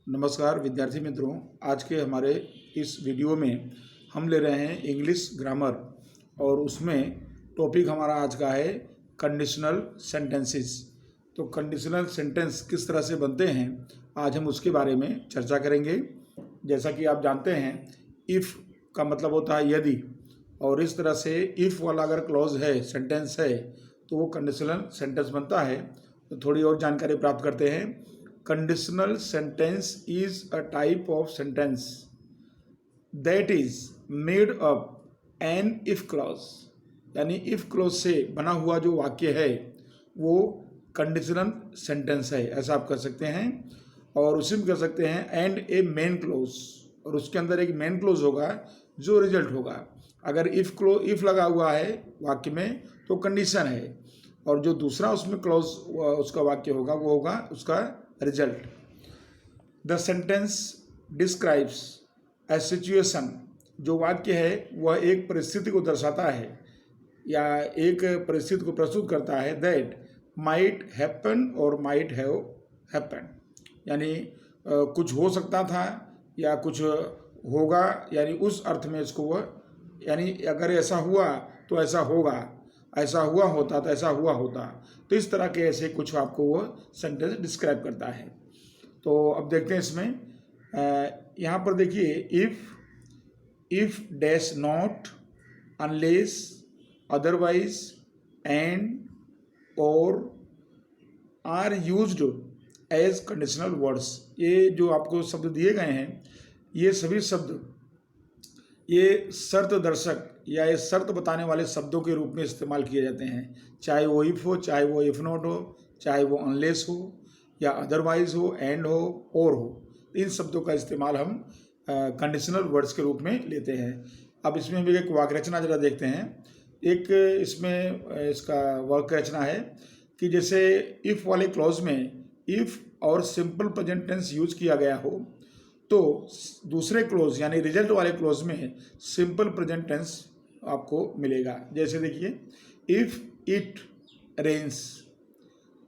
नमस्कार विद्यार्थी मित्रों। आज के हमारे इस वीडियो में हम ले रहे हैं इंग्लिश ग्रामर और उसमें टॉपिक हमारा आज का है कंडीशनल सेंटेंसेस। तो कंडीशनल सेंटेंस किस तरह से बनते हैं आज हम उसके बारे में चर्चा करेंगे। जैसा कि आप जानते हैं इफ़ का मतलब होता है यदि, और इस तरह से इफ़ वाला अगर क्लॉज है, सेंटेंस है, तो वो कंडीशनल सेंटेंस बनता है। तो थोड़ी और जानकारी प्राप्त करते हैं। Conditional sentence is a type of sentence that is made up an if clause, यानी if clause से बना हुआ जो वाक्य है वो कंडीशनल सेंटेंस है, ऐसा आप कर सकते हैं। और उसी में कर सकते हैं एंड ए मेन क्लोज, और उसके अंदर एक मेन क्लोज होगा जो रिजल्ट होगा। अगर इफ लगा हुआ है वाक्य में तो कंडीशन है, और जो दूसरा उसमें क्लोज उसका वाक्य होगा वो होगा उसका result. The sentence describes a situation, जो वाक्य है वह एक परिस्थिति को दर्शाता है या एक परिस्थिति को प्रस्तुत करता है। दैट माइट हैपन और माइट हैव हैपन, यानी कुछ हो सकता था या कुछ होगा, यानी उस अर्थ में इसको वह, यानी अगर ऐसा हुआ तो ऐसा होगा, ऐसा हुआ होता तो ऐसा हुआ होता। तो इस तरह के ऐसे कुछ आपको वो सेंटेंस डिस्क्राइब करता है। तो अब देखते हैं इसमें, यहाँ पर देखिए if dash not, unless, otherwise, and और are used as conditional words. ये जो आपको शब्द दिए गए हैं ये सभी शब्द ये शर्त दर्शक या ये शर्त बताने वाले शब्दों के रूप में इस्तेमाल किए जाते हैं। चाहे वो इफ़ हो, चाहे वो इफ़ नॉट हो, चाहे वो अनलेस हो या अदरवाइज हो, एंड हो, और हो। इन शब्दों का इस्तेमाल हम कंडीशनल वर्ड्स के रूप में लेते हैं। अब इसमें हम एक वाक्य रचना ज़रा देखते हैं। एक इसमें इसका वाक्य रचना है कि जैसे इफ़ वाले क्लॉज में इफ़ और सिंपल प्रेजेंट टेंस यूज किया गया हो, तो दूसरे क्लोज यानी रिजल्ट वाले क्लोज में सिंपल प्रेजेंट टेंस आपको मिलेगा। जैसे देखिए इफ़ इट रेन्स,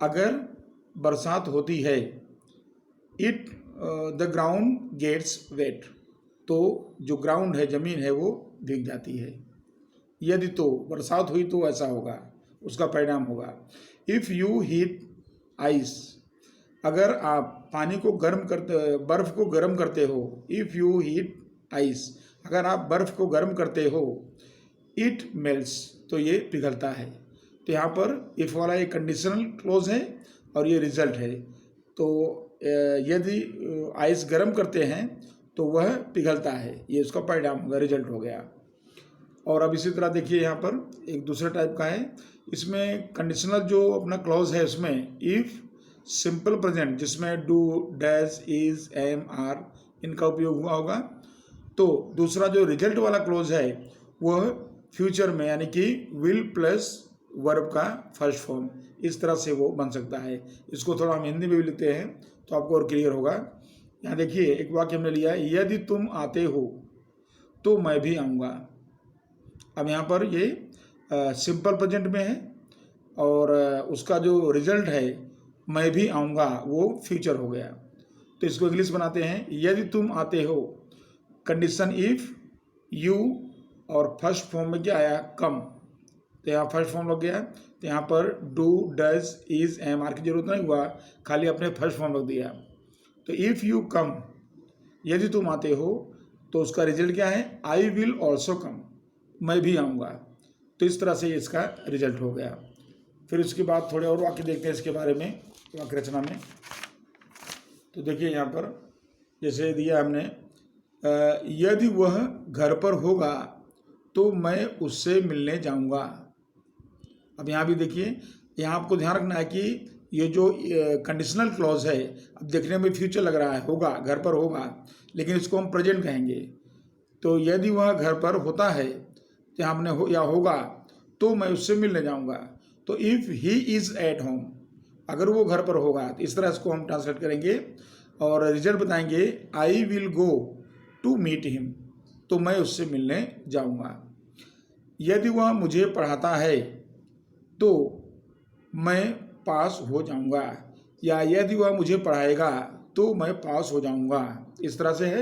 अगर बरसात होती है। It the ground gets wet, तो जो ग्राउंड है, ज़मीन है, वो भीग जाती है। यदि तो बरसात हुई तो ऐसा होगा, उसका परिणाम होगा। इफ़ यू हीट आइस, अगर आप पानी को गर्म करते, बर्फ़ को गर्म करते हो। इफ़ यू हीट आइस, अगर आप बर्फ़ को गर्म करते हो। इट मेल्ट्स, तो ये पिघलता है। तो यहाँ पर इफ़ वाला एक कंडीशनल क्लोज है और ये रिजल्ट है। तो यदि आइस गर्म करते हैं तो वह पिघलता है, ये उसका परिणाम होगा, रिजल्ट हो गया। और अब इसी तरह देखिए यहाँ पर एक दूसरा टाइप का है। इसमें कंडीशनल जो अपना क्लॉज है उसमें इफ़ सिंपल प्रेजेंट, जिसमें do, does, is, am, are इनका उपयोग हुआ होगा। तो दूसरा जो रिजल्ट वाला क्लोज है वह फ्यूचर में, यानी कि विल प्लस वर्ब का फर्स्ट फॉर्म, इस तरह से वो बन सकता है। इसको थोड़ा हम हिंदी में भी लिखते हैं तो आपको और क्लियर होगा। यहाँ देखिए एक वाक्य हमने लिया, यदि तुम आते हो तो मैं भी आऊँगा। अब यहाँ पर ये सिंपल प्रेजेंट में है और उसका जो रिजल्ट है मैं भी आऊँगा वो फ्यूचर हो गया। तो इसको इंग्लिश बनाते हैं, यदि तुम आते हो, कंडीशन इफ़, यू, और फर्स्ट फॉर्म में क्या आया, कम। तो यहाँ फर्स्ट फॉर्म लग गया। तो यहाँ पर do, does, is, am, are की जरूरत नहीं हुआ, खाली अपने फर्स्ट फॉर्म रख दिया। तो इफ़ यू कम, यदि तुम आते हो, तो उसका रिजल्ट क्या है, आई विल ऑल्सो कम, मैं भी आऊँगा। तो इस तरह से इसका रिजल्ट हो गया। फिर उसके बाद थोड़े और वाक्य देखते हैं इसके बारे में वाक्य रचना में। तो देखिए यहाँ पर जैसे दिया हमने, यदि वह घर पर होगा तो मैं उससे मिलने जाऊँगा। अब यहाँ भी देखिए, यहाँ आपको ध्यान रखना है कि ये जो कंडीशनल क्लॉज है, अब देखने में फ्यूचर लग रहा है, होगा, घर पर होगा, लेकिन इसको हम प्रेजेंट कहेंगे। तो यदि वह घर पर होता है, यहाँ हमने या होगा, तो मैं उससे मिलने जाऊँगा। तो if he is at home, अगर वो घर पर होगा, तो इस तरह इसको हम ट्रांसलेट करेंगे और रिजल्ट बताएंगे, I will go to meet him, तो मैं उससे मिलने जाऊंगा। यदि वह मुझे पढ़ाता है तो मैं पास हो जाऊंगा, या यदि वह मुझे पढ़ाएगा तो मैं पास हो जाऊंगा। इस तरह से है।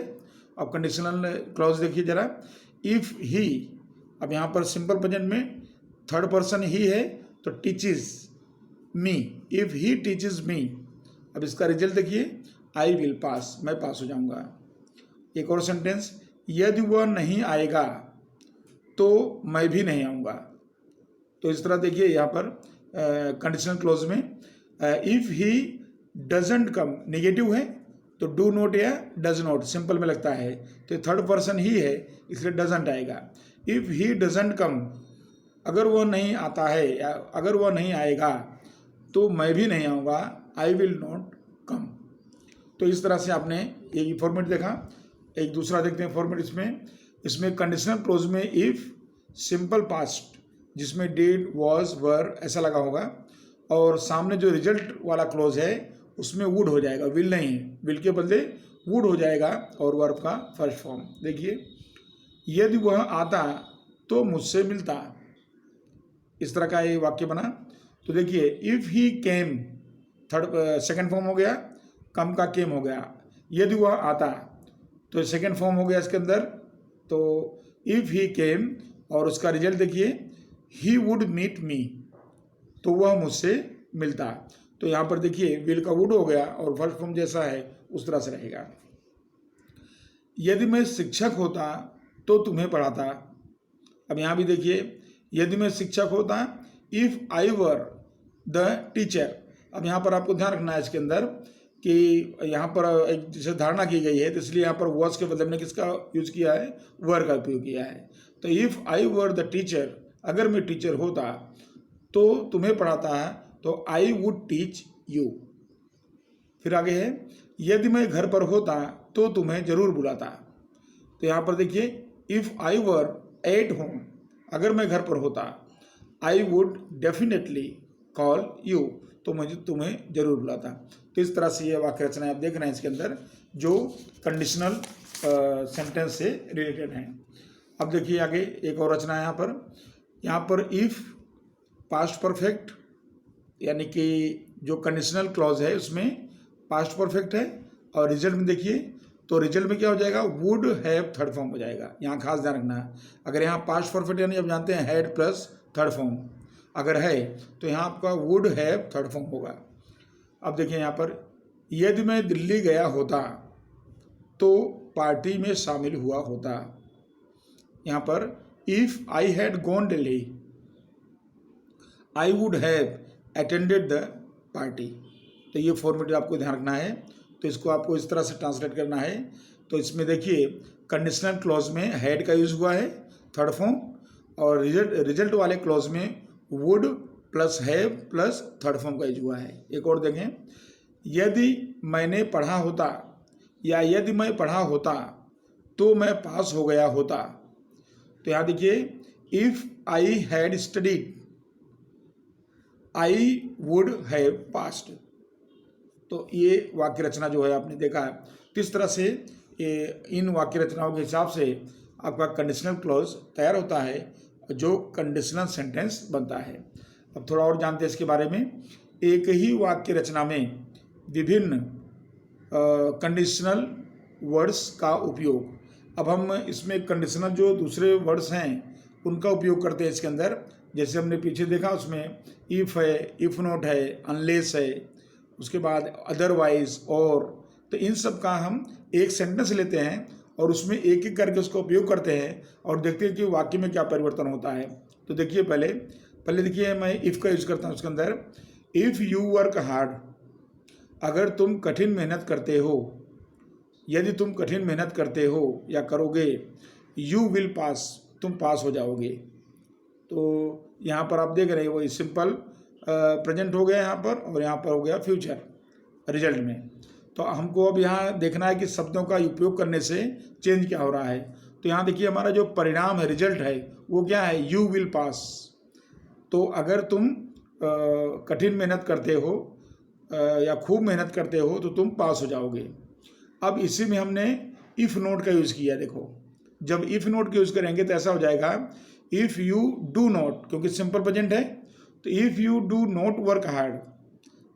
अब कंडीशनल क्लॉज देखिए ज़रा। इफ़ ही, अब यहाँ पर सिंपल प्रेजेंट में थर्ड पर्सन ही है तो teaches me, if he teaches me. अब इसका रिजल्ट देखिए, आई विल पास, मैं पास हो जाऊंगा। एक और सेंटेंस, यदि वह नहीं आएगा तो मैं भी नहीं आऊँगा। तो इस तरह देखिए यहाँ पर कंडीशनल क्लोज में if he doesn't come, negative है तो डू नॉट या डज नॉट सिंपल में लगता है, तो थर्ड पर्सन ही है इसलिए डजेंट आएगा। इफ़ ही डजेंट कम, अगर वो नहीं आता है या अगर वो नहीं आएगा तो मैं भी नहीं आऊँगा, आई विल नॉट कम। तो इस तरह से आपने एक फॉर्मेट देखा। एक दूसरा देखते हैं फॉर्मेट इसमें कंडीशनल क्लोज में इफ़ सिंपल पास्ट जिसमें डिड वॉज वर ऐसा लगा होगा, और सामने जो रिजल्ट वाला क्लोज है उसमें वुड हो जाएगा, विल नहीं है, विल के बदले वुड हो जाएगा और वर्ब का फर्स्ट फॉर्म। देखिए, यदि वह आता तो मुझसे मिलता, इस तरह का ये वाक्य बना। तो देखिए, if he came third second form हो गया, कम का केम हो गया। यदि वह आता तो सेकंड फॉर्म हो गया इसके अंदर, तो इफ़ ही केम और उसका रिजल्ट देखिए, ही वुड मीट मी, तो वह मुझसे मिलता। तो यहाँ पर देखिए विल का वुड हो गया और फर्स्ट फॉर्म जैसा है उस तरह से रहेगा। यदि मैं शिक्षक होता तो तुम्हें पढ़ाता। अब यहाँ भी देखिए, यदि मैं शिक्षक होता, if I were the teacher. अब यहाँ पर आपको ध्यान रखना है इसके अंदर कि यहाँ पर एक जैसे धारणा की गई है, तो इसलिए यहाँ पर वॉज के बदले में किसका यूज़ किया है, वर का उपयोग किया है। तो if I were the teacher, अगर मैं टीचर होता तो तुम्हें पढ़ाता है, तो आई वुड टीच यू। फिर आगे है, यदि मैं घर पर होता तो तुम्हें जरूर बुलाता। तो यहाँ पर देखिए, if I were at home, अगर मैं घर पर होता, I would definitely call you, तो मुझे तुम्हें जरूर बुलाता। तो इस तरह से ये वाक्य रचना आप देख रहे हैं इसके अंदर जो कंडीशनल सेंटेंस से रिलेटेड हैं। अब देखिए आगे एक और रचना है यहाँ पर इफ़ पास्ट परफेक्ट, यानी कि जो कंडीशनल क्लॉज है उसमें पास्ट परफेक्ट है, और रिजल्ट में देखिए, तो रिजल्ट में क्या हो जाएगा, वुड हैव थर्ड फॉर्म हो जाएगा। यहाँ खास ध्यान रखना है, अगर यहाँ पास्ट परफेक्ट यानी आप जानते हैं हैड प्लस थर्ड फॉर्म अगर है तो यहाँ आपका वुड हैव थर्ड फॉर्म होगा। अब देखिए यहाँ पर, यदि मैं दिल्ली गया होता तो पार्टी में शामिल हुआ होता। यहाँ पर if I had gone Delhi I would have attended the party. तो ये फॉर्मेट आपको ध्यान रखना है, तो इसको आपको इस तरह से ट्रांसलेट करना है। तो इसमें देखिए कंडीशनल क्लॉज में हैड का यूज़ हुआ है थर्ड फॉर्म, और रिजल्ट वाले क्लॉज में would plus have plus third form का यूज हुआ है। एक और देखें, यदि मैंने पढ़ा होता या यदि मैं पढ़ा होता तो मैं पास हो गया होता। तो यहाँ देखिए, if I had studied I would have passed. तो ये वाक्य रचना जो है आपने देखा है, तो इस तरह से इन वाक्य रचनाओं के हिसाब से आपका कंडीशनल क्लॉज तैयार होता है जो कंडीशनल सेंटेंस बनता है। अब थोड़ा और जानते हैं इसके बारे में। एक ही वाक्य रचना में विभिन्न कंडीशनल वर्ड्स का उपयोग, अब हम इसमें कंडीशनल जो दूसरे वर्ड्स हैं उनका उपयोग करते हैं इसके अंदर। जैसे हमने पीछे देखा उसमें इफ़ है, इफ़ नॉट है, अनलेस है, उसके बाद अदरवाइज और, तो इन सब का हम एक सेंटेंस लेते हैं और उसमें एक एक करके उसका उपयोग करते हैं और देखते हैं कि वाक्य में क्या परिवर्तन होता है। तो देखिए पहले देखिए मैं इफ़ का यूज़ करता हूँ उसके अंदर। इफ़ यू वर्क हार्ड, अगर तुम कठिन मेहनत करते हो, यदि तुम कठिन मेहनत करते हो या करोगे, यू विल पास, तुम पास हो जाओगे। तो यहाँ पर आप देख रहे हैं वही सिंपल प्रेजेंट हो गया यहाँ पर, और यहाँ पर हो गया फ्यूचर रिजल्ट में। तो हमको अब यहाँ देखना है कि शब्दों का उपयोग करने से चेंज क्या हो रहा है। तो यहाँ देखिए हमारा जो परिणाम है, रिजल्ट है, वो क्या है, यू विल पास। तो अगर तुम कठिन मेहनत करते हो या खूब मेहनत करते हो तो तुम पास हो जाओगे। अब इसी में हमने इफ़ नोट का यूज़ किया। देखो जब इफ़ नोट का यूज़ करेंगे तो ऐसा हो जाएगा, इफ़ यू डू नॉट, क्योंकि सिंपल प्रेजेंट है, तो if you do not work hard,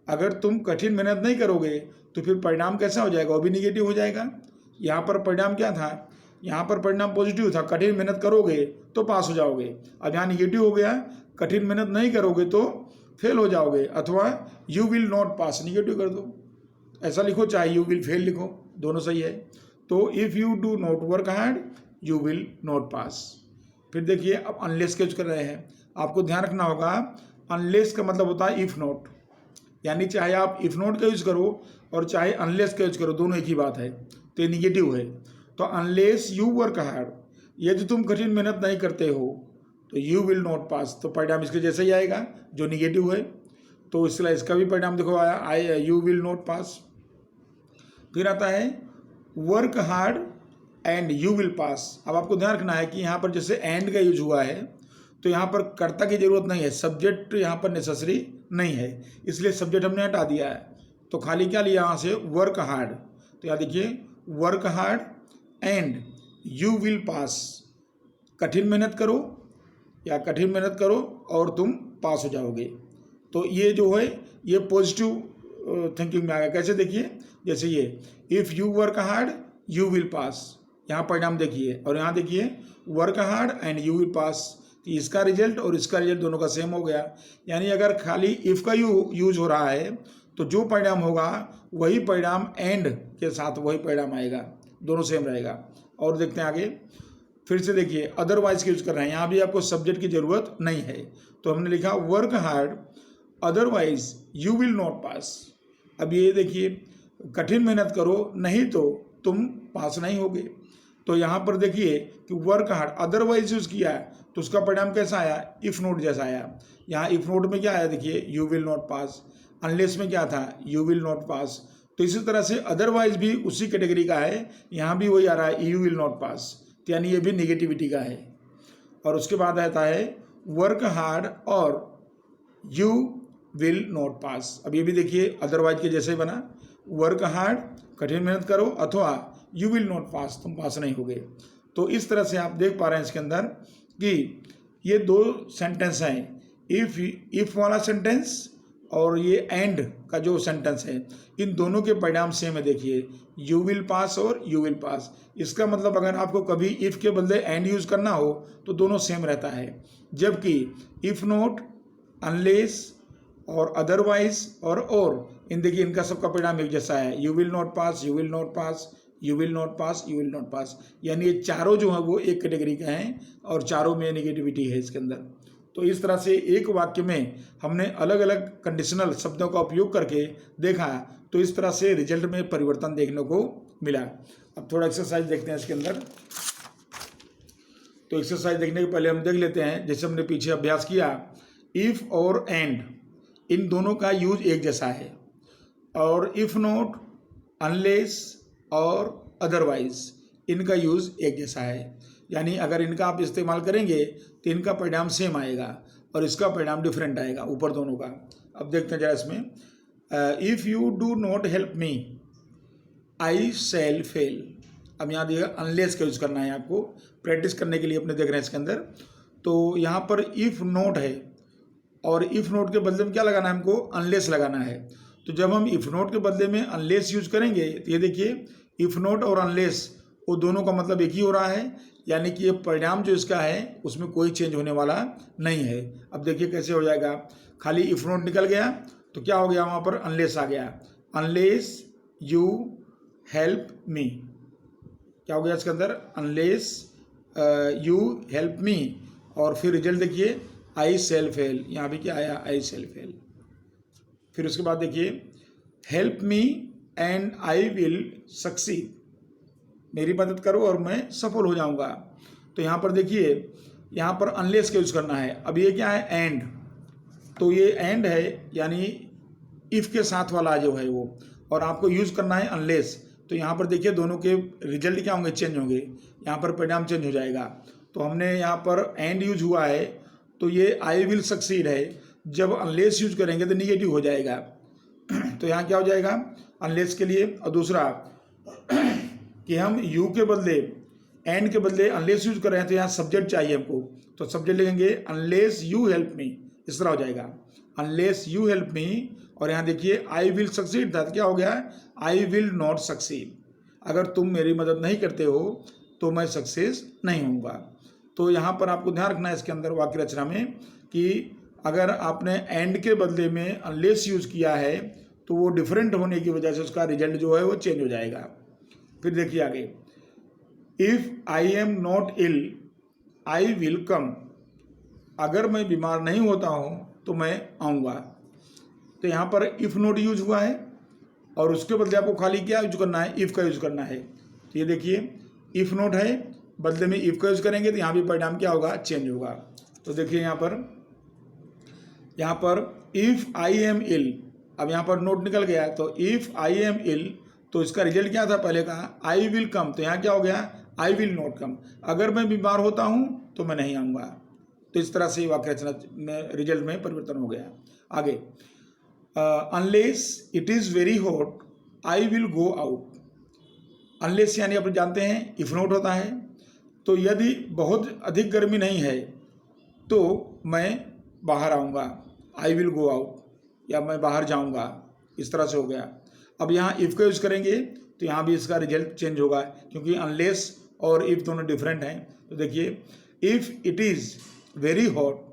अगर तुम कठिन मेहनत नहीं करोगे तो फिर परिणाम कैसा हो जाएगा, वो भी निगेटिव हो जाएगा। यहाँ पर परिणाम क्या था, यहाँ पर परिणाम पॉजिटिव था, कठिन मेहनत करोगे तो पास हो जाओगे। अब यहाँ निगेटिव हो गया, कठिन मेहनत नहीं करोगे तो फेल हो जाओगे, अथवा you will not pass negative कर दो, ऐसा लिखो, चाहे यू विल फेल लिखो, दोनों सही है। तो if you do not work hard you will not pass. फिर देखिए अब अनलेस का यूज कर रहे हैं, आपको ध्यान रखना होगा अनलेस का मतलब होता है इफ़ नॉट, यानी चाहे आप इफ़ नॉट का यूज करो और चाहे अनलेस का यूज करो, दोनों एक ही बात है, तो ये निगेटिव है। तो अनलेस यू वर्क हार्ड, यदि तुम कठिन मेहनत नहीं करते हो तो यू विल नॉट पास, तो परिणाम इसके जैसे ही आएगा जो निगेटिव है। तो इसलिए इसका भी परिणाम देखो आया यू विल नॉट पास। फिर आता है work hard and you will pass. अब आपको ध्यान रखना है कि यहाँ पर जैसे एंड का यूज हुआ है तो यहाँ पर कर्ता की जरूरत नहीं है, सब्जेक्ट यहाँ पर नेसेसरी नहीं है, इसलिए सब्जेक्ट हमने हटा दिया है। तो खाली क्या लिया यहाँ से, वर्क हार्ड। तो यहाँ देखिए work hard and you will pass, कठिन मेहनत करो या कठिन मेहनत करो और तुम पास हो जाओगे। तो ये जो है ये पॉजिटिव थिंकिंग में आ गया। कैसे, देखिए जैसे ये if you work hard you will pass, यहाँ परिणाम देखिए, और यहाँ देखिए work hard and you will pass, इसका रिजल्ट और इसका रिजल्ट दोनों का सेम हो गया। यानी अगर खाली इफ़ का यूज हो रहा है तो जो परिणाम होगा वही परिणाम एंड के साथ वही परिणाम आएगा, दोनों सेम रहेगा। और देखते हैं आगे, फिर से देखिए अदरवाइज का यूज कर रहे हैं, यहाँ भी आपको सब्जेक्ट की जरूरत नहीं है, तो हमने लिखा work hard otherwise you will not pass. अब ये देखिए कठिन मेहनत करो नहीं तो तुम पास नहीं होगे। तो यहाँ पर देखिए कि वर्क हार्ड अदरवाइज यूज किया है तो उसका परिणाम कैसा आया, इफ नोट जैसा आया। यहाँ इफ नोट में क्या आया, देखिए you will not pass, unless में क्या था, यू विल नॉट पास। तो इसी तरह से अदरवाइज भी उसी कैटेगरी का है, यहाँ भी वही आ रहा है यू विल नॉट पास, यानी ये भी निगेटिविटी का है। और उसके बाद आता है वर्क हार्ड और यू विल नॉट पास। अब ये भी देखिए अदरवाइज के जैसे ही बना, वर्क हार्ड कठिन मेहनत करो अथवा यू विल नॉट पास, तुम पास नहीं होगे। तो इस तरह से आप देख पा रहे हैं इसके अंदर कि ये दो सेंटेंस हैं, इफ वाला सेंटेंस और ये एंड का जो सेंटेंस है, इन दोनों के परिणाम सेम है। देखिए यू विल पास और यू विल पास, इसका मतलब अगर आपको कभी इफ़ के बदले एंड यूज़ करना हो तो दोनों सेम रहता है, जबकि इफ़ नॉट, अनलेस और अदरवाइज और इन देखिए इनका सबका परिणाम एक जैसा है, you will not pass, you will not pass, you will not pass, you will not pass, यानी ये चारों जो है वो एक कैटेगरी के हैं और चारों में निगेटिविटी है इसके अंदर। तो इस तरह से एक वाक्य में हमने अलग अलग कंडीशनल शब्दों का उपयोग करके देखा, तो इस तरह से रिजल्ट में परिवर्तन देखने को मिला। अब थोड़ा एक्सरसाइज देखते हैं इसके अंदर। तो एक्सरसाइज देखने के पहले हम देख लेते हैं, जैसे हमने पीछे अभ्यास किया, इफ़ और एंड इन दोनों का यूज एक जैसा है, और इफ़ नॉट, अनलेस और अदरवाइज इनका यूज़ एक जैसा है। यानी अगर इनका आप इस्तेमाल करेंगे तो इनका परिणाम सेम आएगा और इसका परिणाम डिफरेंट आएगा ऊपर दोनों का। अब देखते हैं जरा इसमें, if you do not help me I shall fail. अब यहाँ देखिए अनलेस का यूज़ करना है आपको, प्रैक्टिस करने के लिए अपने देख रहे हैं इसके अंदर। तो यहाँ पर इफ़ नॉट है और इफ़ नॉट के बदले में क्या लगाना है, हमको अनलेस लगाना है। तो जब हम इफ़ नॉट के बदले में अनलेस यूज करेंगे तो ये देखिए इफ़ नॉट और अनलेस वो दोनों का मतलब एक ही हो रहा है, यानी कि ये परिणाम जो इसका है उसमें कोई चेंज होने वाला नहीं है। अब देखिए कैसे हो जाएगा, खाली इफ़ नॉट निकल गया तो क्या हो गया, वहाँ पर अनलेस आ गया, अनलेस यू हेल्प मी, क्या हो गया इसके अंदर, अनलेस यू हेल्प मी, और फिर रिजल्ट देखिए आई शैल फेल, यहाँ भी क्या आया, आई शैल फेल। फिर उसके बाद देखिए help me and I will succeed, मेरी मदद करो और मैं सफल हो जाऊंगा। तो यहाँ पर देखिए यहाँ पर अनलेस का यूज करना है। अब ये क्या है, एंड, तो ये एंड है यानी इफ़ के साथ वाला जो है वो, और आपको यूज करना है अनलेस। तो यहाँ पर देखिए दोनों के रिजल्ट क्या होंगे, चेंज होंगे, यहाँ पर परिणाम चेंज हो जाएगा। तो हमने यहाँ पर एंड यूज हुआ है तो ये आई विल सक्सीड है, जब अनलेस यूज करेंगे तो निगेटिव हो जाएगा। तो यहाँ क्या हो जाएगा अनलेस के लिए। और दूसरा कि हम यू के बदले एंड के बदले अनलेस यूज कर रहे हैं तो यहाँ सब्जेक्ट चाहिए हमको, तो सब्जेक्ट लिखेंगे अनलेस यू हेल्प मी, इस तरह हो जाएगा। अनलेस यू हेल्प मी, और यहाँ देखिए आई विल सक्सीड था, क्या हो गया, आई विल नॉट सक्सीड, अगर तुम मेरी मदद नहीं करते हो तो मैं सक्सेस नहीं होऊंगा। तो यहाँ पर आपको ध्यान रखना है इसके अंदर वाक्य रचना में कि अगर आपने एंड के बदले में अनलेस यूज़ किया है तो वो डिफरेंट होने की वजह से उसका रिजल्ट जो है वो चेंज हो जाएगा। फिर देखिए आगे, if I am not ill I will come, अगर मैं बीमार नहीं होता हूँ तो मैं आऊँगा। तो यहाँ पर इफ़ नॉट यूज हुआ है और उसके बदले आपको खाली क्या यूज करना है, इफ़ का यूज करना है। तो ये देखिए इफ़ नॉट है, बदले में इफ़ का यूज करेंगे तो यहाँ भी परिणाम क्या होगा, चेंज होगा। तो देखिए यहाँ पर इफ़ आई एम इल, अब यहाँ पर नोट निकल गया, तो इफ़ आई एम इल तो इसका रिजल्ट क्या था पहले का, आई विल कम, तो यहाँ क्या हो गया, आई विल नॉट कम, अगर मैं बीमार होता हूँ तो मैं नहीं आऊँगा। तो इस तरह से वाक्य रचना में रिजल्ट में परिवर्तन हो गया। आगे, unless it is very hot I will go out, unless यानी आप जानते हैं इफ नॉट होता है, तो यदि बहुत अधिक गर्मी नहीं है तो मैं बाहर आऊँगा, आई विल गो आउट, या मैं बाहर जाऊँगा, इस तरह से हो गया। अब यहाँ इफ़ का यूज़ करेंगे तो यहाँ भी इसका रिजल्ट चेंज होगा, क्योंकि अनलेस और इफ़ दोनों डिफरेंट हैं। तो देखिए, if it is very hot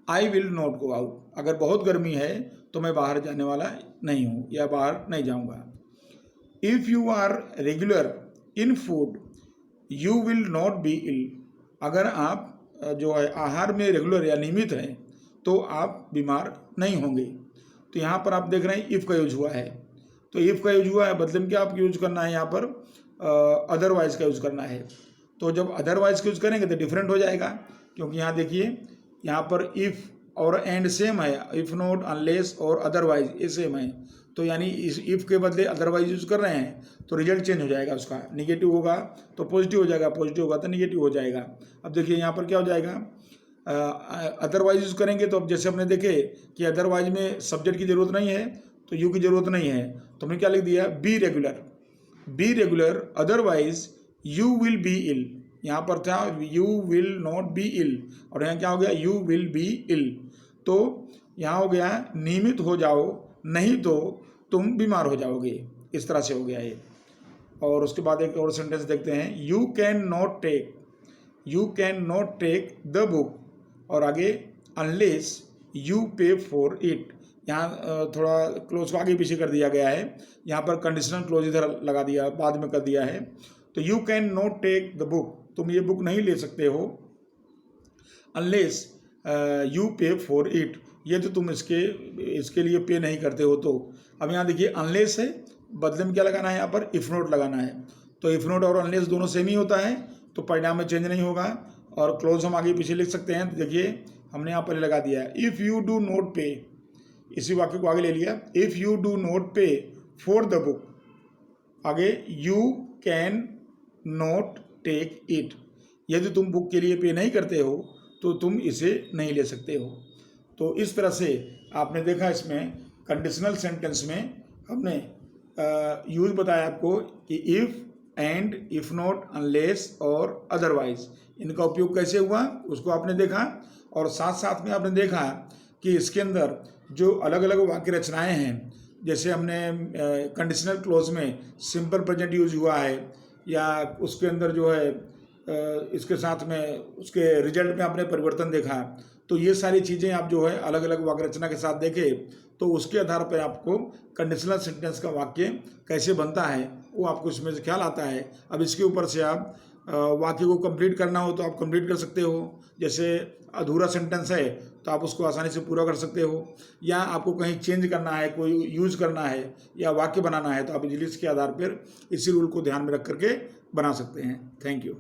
I will not go out, अगर बहुत गर्मी है तो मैं बाहर जाने वाला नहीं हूँ या बाहर नहीं जाऊँगा। If you are regular in food you will not be ill, अगर आप जो है आहार में रेगुलर या नियमित हैं तो आप बीमार नहीं होंगे। तो यहाँ पर आप देख रहे हैं इफ़ का यूज हुआ है, तो इफ़ का यूज हुआ है, बदले में क्या आप यूज करना है, यहाँ पर अदरवाइज का यूज करना है। तो जब अदरवाइज का यूज करेंगे तो डिफरेंट हो जाएगा, क्योंकि यहाँ देखिए यहाँ पर इफ़ और एंड सेम है, इफ़ नॉट अनलेस और अदरवाइज ये सेम है, तो यानी इस इफ़ के बदले अदरवाइज यूज कर रहे हैं तो रिजल्ट चेंज हो जाएगा, उसका निगेटिव होगा तो पॉजिटिव हो जाएगा, पॉजिटिव होगा तो निगेटिव हो जाएगा। अब देखिए यहाँ पर क्या हो जाएगा, अदरवाइज यूज करेंगे तो अब जैसे हमने देखे कि अदरवाइज में सब्जेक्ट की जरूरत नहीं है तो यू की जरूरत नहीं है, तो हमने क्या लिख दिया, be regular otherwise you will be ill, यहाँ पर था you will not be ill और यहाँ क्या हो गया, यू विल बी इल। तो यहाँ हो गया नियमित हो जाओ नहीं तो तुम बीमार हो जाओगे, इस तरह से हो गया ये। और उसके बाद एक और सेंटेंस देखते हैं, you can not take the book, और आगे unless you pay for it, यहाँ थोड़ा क्लोज को आगे पीछे कर दिया गया है, यहाँ पर कंडीशनल क्लोज इधर लगा दिया, बाद में कर दिया है। तो you can not take the book, तुम ये बुक नहीं ले सकते हो, unless you pay for it, ये तो तुम इसके लिए पे नहीं करते हो। तो अब यहाँ देखिए अनलेस है, बदले में क्या लगाना है, यहाँ पर इफ़ नॉट लगाना है। तो इफ़ नॉट और अनलेस दोनों सेम ही होता है तो परिणाम में चेंज नहीं होगा, और क्लोज हम आगे पीछे लिख सकते हैं। तो देखिए हमने यहाँ पर लगा दिया है, इफ़ यू डू नॉट पे, इसी वाक्य को आगे ले लिया, if you do not pay for the book, आगे you can not take it, यदि तुम बुक के लिए पे नहीं करते हो तो तुम इसे नहीं ले सकते हो। तो इस तरह से आपने देखा इसमें कंडीशनल सेंटेंस में हमने यूज बताया आपको कि if, and, if not, unless और अदरवाइज, इनका उपयोग कैसे हुआ उसको आपने देखा, और साथ साथ में आपने देखा कि इसके अंदर जो अलग अलग वाक्य रचनाएं हैं, जैसे हमने कंडीशनल क्लोज में सिंपल प्रेजेंट यूज हुआ है, या उसके अंदर जो है इसके साथ में उसके रिजल्ट में आपने परिवर्तन देखा। तो ये सारी चीज़ें आप जो है अलग अलग वाक्य रचना के साथ देखें तो उसके आधार पर आपको कंडीशनल सेंटेंस का वाक्य कैसे बनता है वो आपको इसमें से ख्याल आता है। अब इसके ऊपर से आप वाक्य को कंप्लीट करना हो तो आप कंप्लीट कर सकते हो, जैसे अधूरा सेंटेंस है तो आप उसको आसानी से पूरा कर सकते हो, या आपको कहीं चेंज करना है, कोई यूज करना है या वाक्य बनाना है तो आप इजली इसके आधार पर इसी रूल को ध्यान में रख करके बना सकते हैं। Thank you.